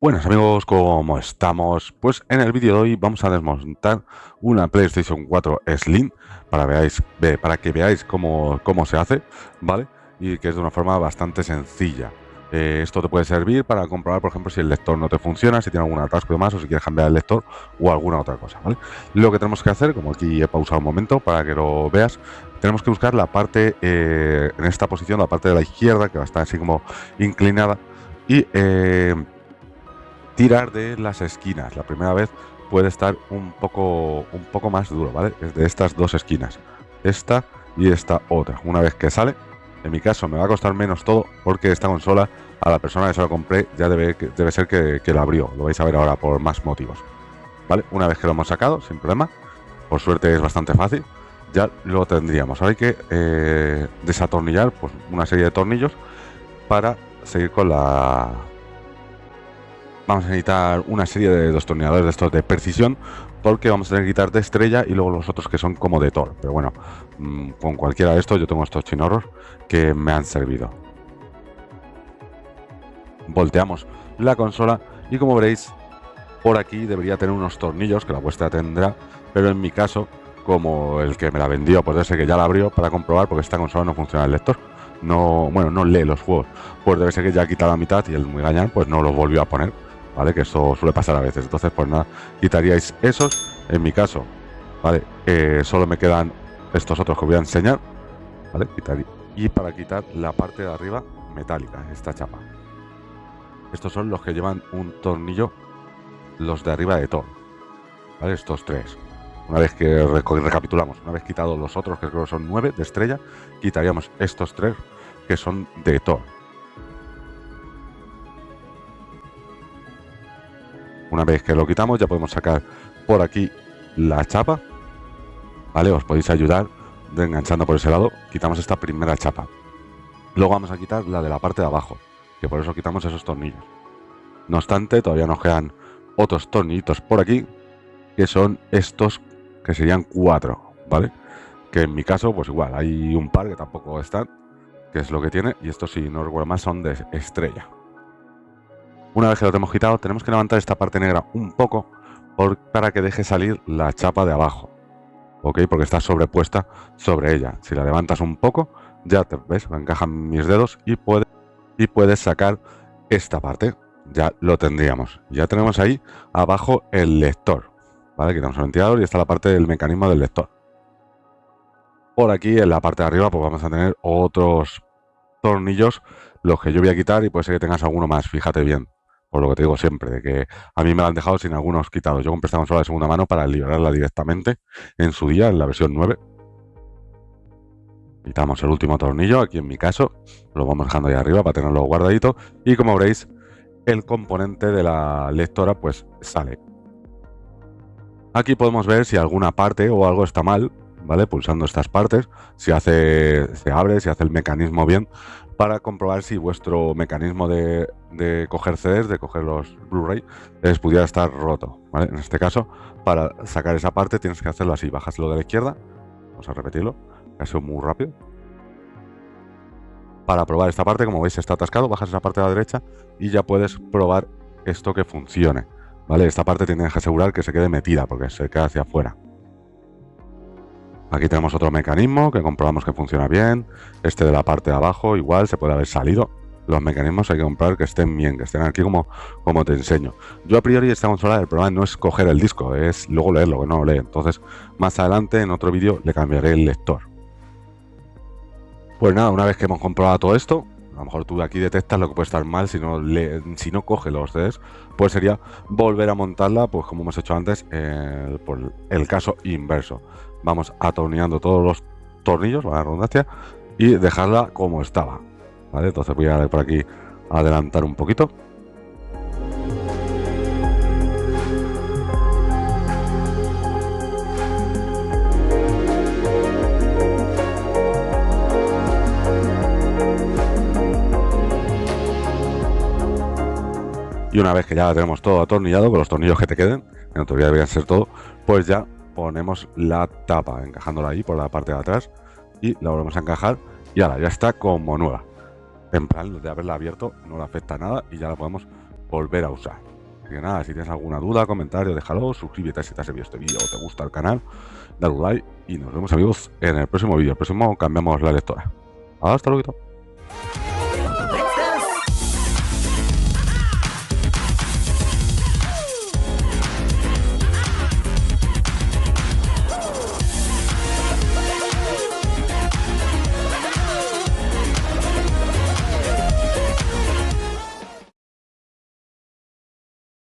Buenas amigos, ¿cómo estamos? Pues en el vídeo de hoy vamos a desmontar una PlayStation 4 Slim para que veáis cómo se hace, ¿vale? Y que es de una forma bastante sencilla. Esto te puede servir para comprobar, por ejemplo, si el lector no te funciona, si tiene algún atasco y demás, o si quieres cambiar el lector o alguna otra cosa, ¿vale? Lo que tenemos que hacer, como aquí he pausado un momento para que lo veas, tenemos que buscar la parte, en esta posición, la parte de la izquierda, que va a estar así como inclinada, y tirar de las esquinas. La primera vez puede estar un poco más duro, ¿vale? Es de estas dos esquinas, esta y esta otra. Una vez que sale, en mi caso me va a costar menos todo porque esta consola a la persona que se la compré ya debe ser que la abrió. Lo vais a ver ahora por más motivos, ¿vale? Una vez que lo hemos sacado, sin problema, por suerte es bastante fácil, ya lo tendríamos. Ahora hay que desatornillar pues, una serie de tornillos para seguir con la... Vamos a necesitar una serie de destornilladores de estos de precisión, porque vamos a tener que quitar de estrella y luego los otros que son como de Thor. Pero bueno, con cualquiera de estos yo tengo estos chinorros que me han servido. Volteamos la consola y como veréis, por aquí debería tener unos tornillos que la vuestra tendrá, pero en mi caso, como el que me la vendió, pues debe ser que ya la abrió para comprobar, porque esta consola no funciona el lector. No, bueno, no lee los juegos. Pues debe ser que ya ha quitado la mitad y el muy gañán pues no los volvió a poner, ¿vale? Que eso suele pasar a veces. Entonces, pues nada, quitaríais esos. En mi caso, ¿vale? Solo me quedan estos otros que os voy a enseñar, ¿vale? Y para quitar la parte de arriba metálica, esta chapa. Estos son los que llevan un tornillo, los de arriba de todo, ¿vale? Estos tres. Una vez que recapitulamos, una vez quitado los otros, que creo que son 9 de estrella, quitaríamos estos tres que son de Thor. Una vez que lo quitamos, ya podemos sacar por aquí la chapa, ¿vale? Os podéis ayudar enganchando por ese lado. Quitamos esta primera chapa. Luego vamos a quitar la de la parte de abajo, que por eso quitamos esos tornillos. No obstante, todavía nos quedan otros tornillitos por aquí, que son estos, que serían 4, ¿vale? Que en mi caso, pues igual, hay un par que tampoco están, que es lo que tiene, y estos, si no recuerdo más, son de estrella. Una vez que lo tenemos quitado, tenemos que levantar esta parte negra un poco para que deje salir la chapa de abajo, ¿ok? Porque está sobrepuesta sobre ella. Si la levantas un poco, ya te ves, encajan mis dedos y puedes sacar esta parte. Ya lo tendríamos. Ya tenemos ahí abajo el lector, ¿vale? Quitamos el ventilador y está la parte del mecanismo del lector. Por aquí, en la parte de arriba, pues vamos a tener otros tornillos, los que yo voy a quitar, y puede ser que tengas alguno más, fíjate bien. Por lo que te digo siempre, de que a mí me lo han dejado sin algunos quitados. Yo compré esta consola de segunda mano para liberarla directamente en su día, en la versión 9. Quitamos el último tornillo, aquí en mi caso, lo vamos dejando ahí arriba para tenerlo guardadito. Y como veréis, el componente de la lectora pues sale. Aquí podemos ver si alguna parte o algo está mal, ¿vale? Pulsando estas partes, se abre, se hace el mecanismo bien, para comprobar si vuestro mecanismo de coger CDs, de coger los Blu-ray, pudiera estar roto, ¿vale? En este caso, para sacar esa parte tienes que hacerlo así, bajas lo de la izquierda, vamos a repetirlo, ha sido muy rápido. Para probar esta parte, como veis está atascado, bajas esa parte a la derecha y ya puedes probar esto que funcione, ¿vale? Esta parte tienes que asegurar que se quede metida, porque se queda hacia afuera. Aquí tenemos otro mecanismo que comprobamos que funciona bien. Este de la parte de abajo igual se puede haber salido. Los mecanismos hay que comprar que estén bien, que estén aquí como te enseño. Yo a priori esta consola, el problema no es coger el disco, es luego leerlo, que no lo lee. Entonces más adelante en otro vídeo le cambiaré el lector. Pues nada, una vez que hemos comprobado todo esto, a lo mejor tú aquí detectas lo que puede estar mal si no coge los CDs, pues sería volver a montarla, pues como hemos hecho antes, por el caso inverso. Vamos atornillando todos los tornillos, la redundancia, y dejarla como estaba, ¿vale? Entonces voy a por aquí adelantar un poquito. Y una vez que ya tenemos todo atornillado, con los tornillos que te queden, en teoría deberían ser todo, pues ya ponemos la tapa, encajándola ahí por la parte de atrás, y la volvemos a encajar, y ahora ya está como nueva. En plan, de haberla abierto no le afecta nada y ya la podemos volver a usar. Así que nada, si tienes alguna duda, comentario, déjalo, suscríbete si te ha servido este vídeo o te gusta el canal, dale un like y nos vemos amigos en el próximo vídeo. El próximo cambiamos la lectora. Hasta luego.